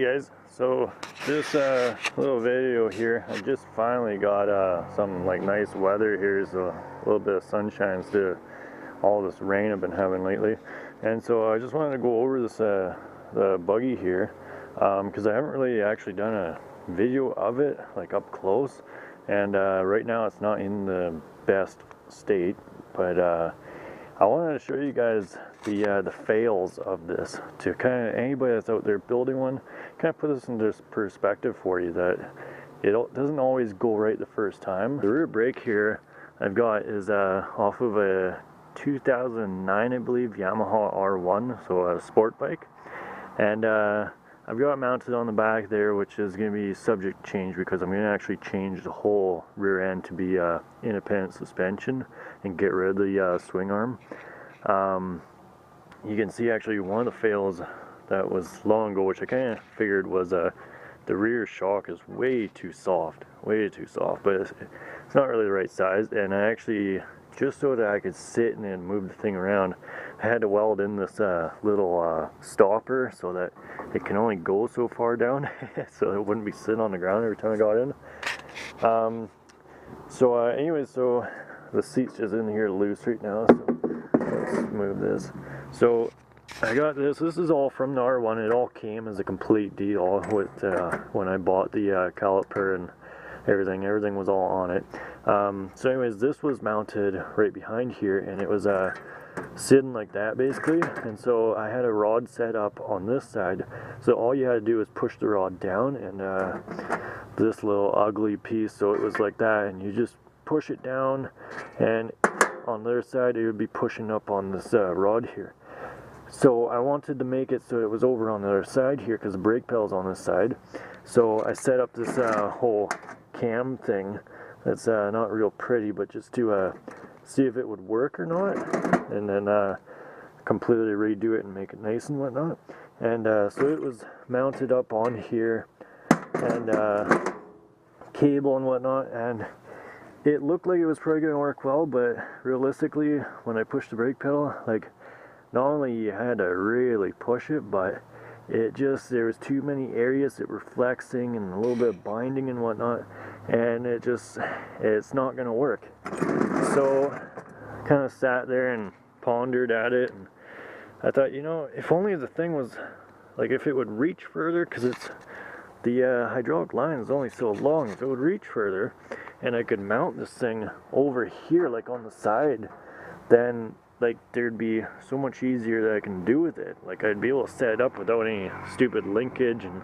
Hey guys, so this little video here, I just finally got some like nice weather here, so a little bit of sunshine instead of all this rain I've been having lately. And so I just wanted to go over this the buggy here because I haven't really actually done a video of it like up close, and right now it's not in the best state, but I wanted to show you guys the fails of this, to kind of anybody that's out there building one, kind of put this into perspective for you, that it doesn't always go right the first time. The rear brake here I've got is off of a 2009, I believe, Yamaha R1, so a sport bike, and I've got it mounted on the back there, which is going to be subject to change because I'm going to actually change the whole rear end to be independent suspension and get rid of the swing arm. You can see actually one of the fails that was long ago, which I kind of figured was the rear shock is way too soft, but it's not really the right size. And I actually, just so that I could sit and then move the thing around, I had to weld in this little stopper so that it can only go so far down so it wouldn't be sitting on the ground every time I got in. Anyways, so the seat's just in here loose right now, so let's move this. So I got this is all from the R1. It all came as a complete deal with when I bought the caliper and everything was all on it. So anyways, this was mounted right behind here, and it was sitting like that basically, and so I had a rod set up on this side, so all you had to do was push the rod down, and this little ugly piece, so it was like that, and you just push it down, and on the other side it would be pushing up on this rod here. So I wanted to make it so it was over on the other side here because the brake pedal's on this side. So I set up this whole cam thing that's not real pretty, but just to see if it would work or not, and then completely redo it and make it nice and whatnot. And so it was mounted up on here, and cable and whatnot, and it looked like it was probably going to work well, but realistically, when I pushed the brake pedal, like, not only you had to really push it, but it just, there was too many areas that were flexing and a little bit of binding and whatnot, and it's not going to work. So kind of sat there and pondered at it, and I thought, you know, if only the thing was, like, if it would reach further, because it's, the hydraulic line is only so long, if it would reach further, and I could mount this thing over here, like on the side, then like there'd be so much easier that I can do with it. Like I'd be able to set it up without any stupid linkage and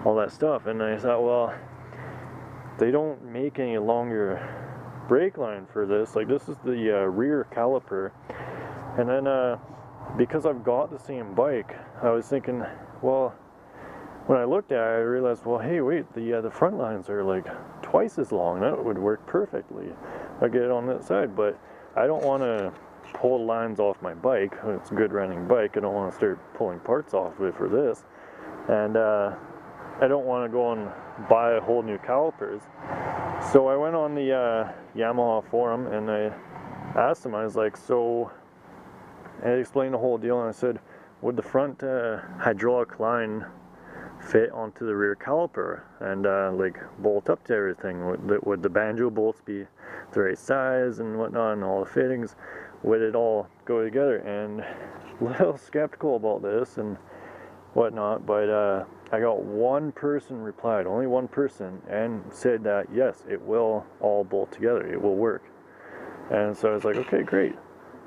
all that stuff. And I thought, well, they don't make any longer brake line for this. Like, this is the rear caliper, and then because I've got the same bike, I was thinking, well, when I looked at it, I realized, well, hey, wait, the front lines are like twice as long. That would work perfectly. I get it on that side, but I don't want to pull lines off my bike. It's a good running bike. I don't want to start pulling parts off of it for this, and I don't want to go and buy a whole new calipers. So I went on the Yamaha forum, and I asked them, I was like, so I explained the whole deal, and I said, would the front hydraulic line fit onto the rear caliper and like bolt up to everything? Would the banjo bolts be the right size and whatnot, and all the fittings? Would it all go together? And a little skeptical about this and whatnot, but I got one person replied, only one person, and said that yes, it will all bolt together, it will work. And so I was like, okay, great.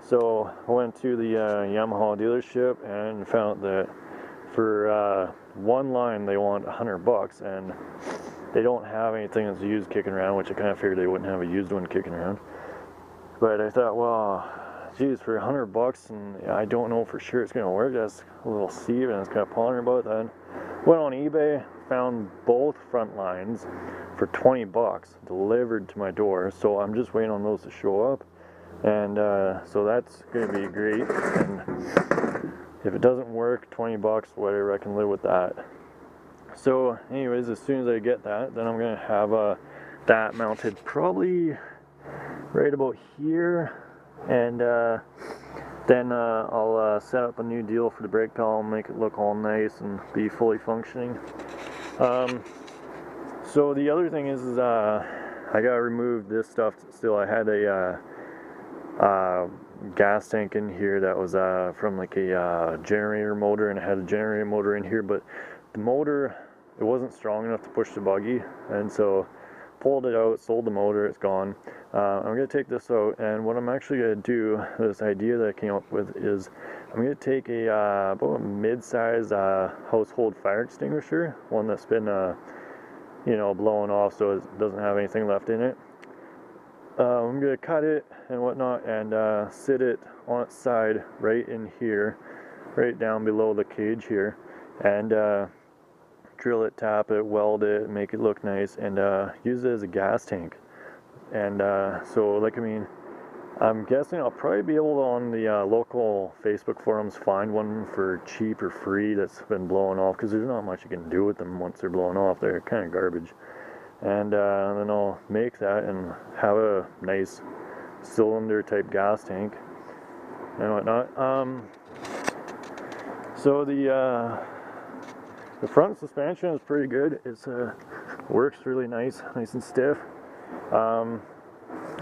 So I went to the Yamaha dealership and found that for one line they want $100, and they don't have anything that's used kicking around, which I kind of figured they wouldn't have a used one kicking around. But I thought, well, geez, for $100, and I don't know for sure it's going to work. That's a little sieve, and I was kind of pondering about that. Went on eBay, found both front lines for $20 delivered to my door. So I'm just waiting on those to show up, and so that's going to be great. And if it doesn't work, $20, whatever, I can live with that. So anyways, as soon as I get that, then I'm going to have that mounted probably right about here, and Then I'll set up a new deal for the brake pedal, make it look all nice and be fully functioning. So the other thing is I gotta remove this stuff still. I had a gas tank in here that was from like a generator motor, and I had a generator motor in here, but the motor, it wasn't strong enough to push the buggy, and so pulled it out, sold the motor, it's gone. I'm going to take this out, and what I'm actually going to do, this idea that I came up with, is I'm going to take about a mid-size household fire extinguisher, one that's been you know, blown off so it doesn't have anything left in it. I'm going to cut it and whatnot and sit it on its side right in here, right down below the cage here, and drill it, tap it, weld it, make it look nice, and use it as a gas tank. And so, like, I mean, I'm guessing I'll probably be able to, on the local Facebook forums, find one for cheap or free that's been blown off, because there's not much you can do with them once they're blown off. They're kind of garbage. And then I'll make that and have a nice cylinder type gas tank and whatnot. So the front suspension is pretty good. It's works really nice and stiff.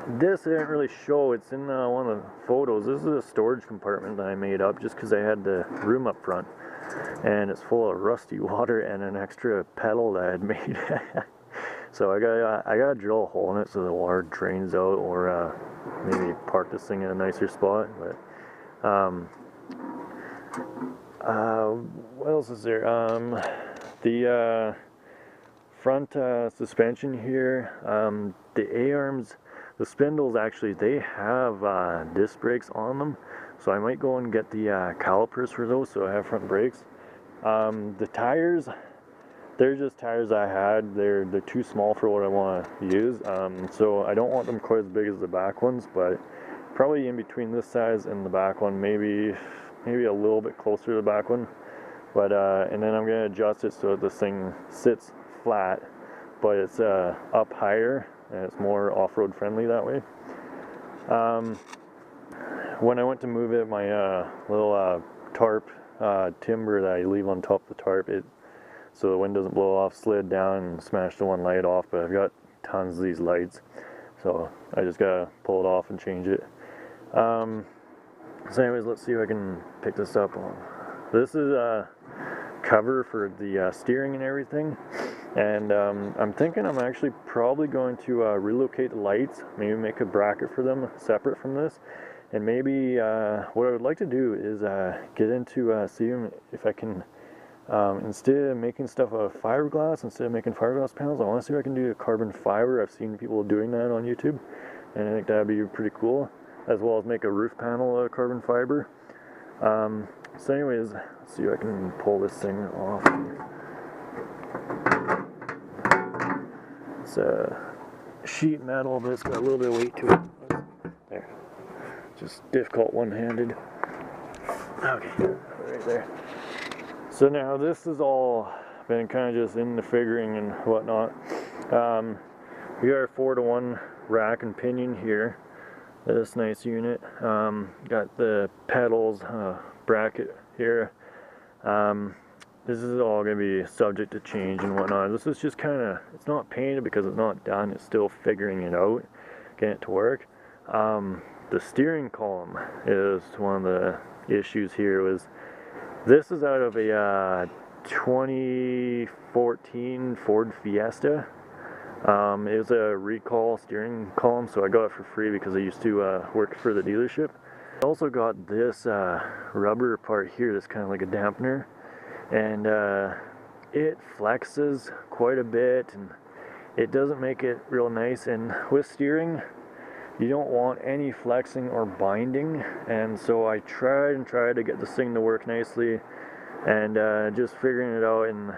This I didn't really show. It's in one of the photos. This is a storage compartment that I made up just because I had the room up front, and it's full of rusty water and an extra pedal that I had made. So I gotta drill a hole in it so the water drains out, or maybe park this thing in a nicer spot. But what else is there? The front suspension here, the A-arms, the spindles, actually, they have disc brakes on them, so I might go and get the calipers for those so I have front brakes. The tires, they're just tires I had. They're too small for what I want to use, so I don't want them quite as big as the back ones, but probably in between this size and the back one, maybe a little bit closer to the back one. But and then I'm going to adjust it so that this thing sits flat, but it's up higher and it's more off-road friendly that way. When I went to move it, my little tarp timber that I leave on top of the tarp, so the wind doesn't blow off, slid down and smashed the one light off, but I've got tons of these lights, so I just gotta pull it off and change it. So anyways, let's see if I can pick this up. This is a cover for the steering and everything, and I'm thinking I'm actually probably going to relocate the lights, maybe make a bracket for them separate from this, and maybe what I would like to do is get into seeing if I can, instead of making stuff out of fiberglass, instead of making fiberglass panels, I want to see if I can do a carbon fiber. I've seen people doing that on YouTube, and I think that'd be pretty cool, as well as make a roof panel out of carbon fiber. So anyways, let's see if I can pull this thing off. It's a sheet metal, but it's got a little bit of weight to it. There. Just difficult one-handed. Okay, right there. So now this has all been kind of just in the figuring and whatnot. We got our 4-to-1 rack and pinion here. This nice unit. Got the pedals, bracket here. This is all going to be subject to change and whatnot. This is just kind of, it's not painted because it's not done. It's still figuring it out, getting it to work. The steering column is one of the issues here. This is out of a 2014 Ford Fiesta. It was a recall steering column, so I got it for free because I used to work for the dealership. I also got this rubber part here that's kind of like a dampener, and it flexes quite a bit and it doesn't make it real nice. And with steering, you don't want any flexing or binding, and so I tried to get this thing to work nicely, and just figuring it out, and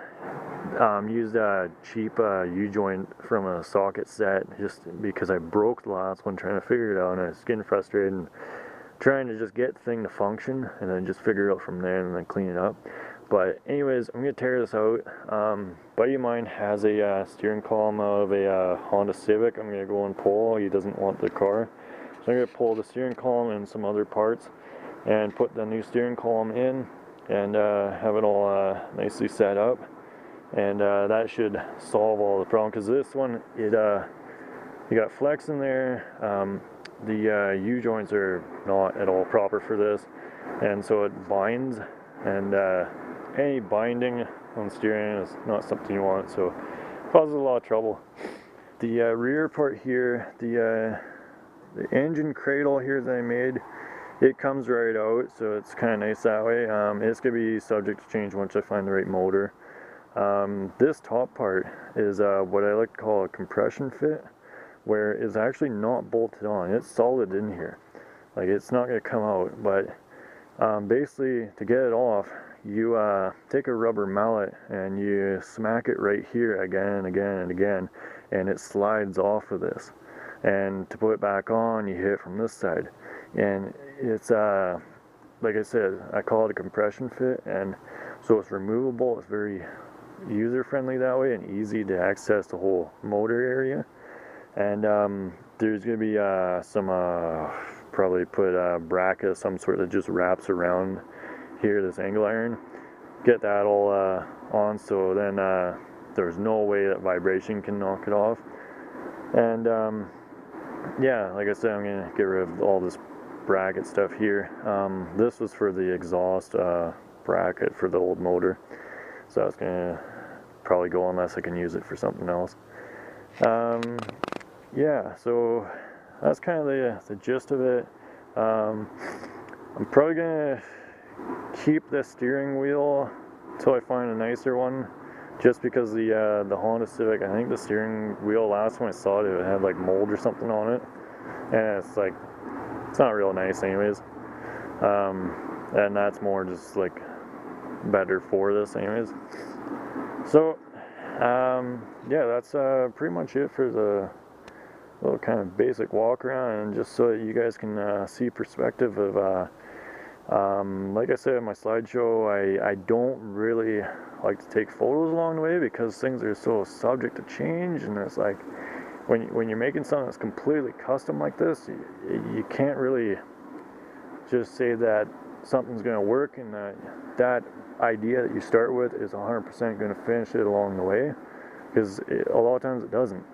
used a cheap U-joint from a socket set, just because I broke the last one trying to figure it out, and I was getting frustrated and trying to just get the thing to function and then just figure it out from there and then clean it up. But anyways, I'm going to tear this out. Buddy of mine has a steering column out of a Honda Civic. I'm going to go and pull. He doesn't want the car, so I'm going to pull the steering column and some other parts and put the new steering column in and have it all nicely set up, and that should solve all the problem, because this one, you got flex in there. The U-joints are not at all proper for this, and so it binds, and any binding on steering is not something you want, so it causes a lot of trouble. The rear part here, the engine cradle here that I made, it comes right out, so it's kind of nice that way. It's going to be subject to change once I find the right motor. This top part is what I like to call a compression fit, where it's actually not bolted on. It's solid in here. Like, it's not going to come out, but basically, to get it off, you take a rubber mallet and you smack it right here again and again and again, and it slides off of this. And to put it back on, you hit it from this side. And it's, like I said, I call it a compression fit, and so it's removable. It's very user-friendly that way, and easy to access the whole motor area. And there's going to be some, probably put a bracket of some sort that just wraps around here, this angle iron. Get that all on, so then there's no way that vibration can knock it off. And yeah, like I said, I'm going to get rid of all this bracket stuff here. This was for the exhaust bracket for the old motor, so I was going to probably go unless I can use it for something else. Yeah, so that's kind of the gist of it. I'm probably gonna keep the steering wheel until I find a nicer one, just because the Honda Civic, I think the steering wheel, last time I saw it, it had like mold or something on it, and it's like, it's not real nice anyways. And that's more just like better for this anyways. So yeah, that's pretty much it for the little kind of basic walk around, and just so that you guys can see perspective of like I said in my slideshow, I don't really like to take photos along the way, because things are so subject to change, and it's like when you're making something that's completely custom like this, you can't really just say that something's going to work and that idea that you start with is 100% going to finish it along the way, because a lot of times it doesn't.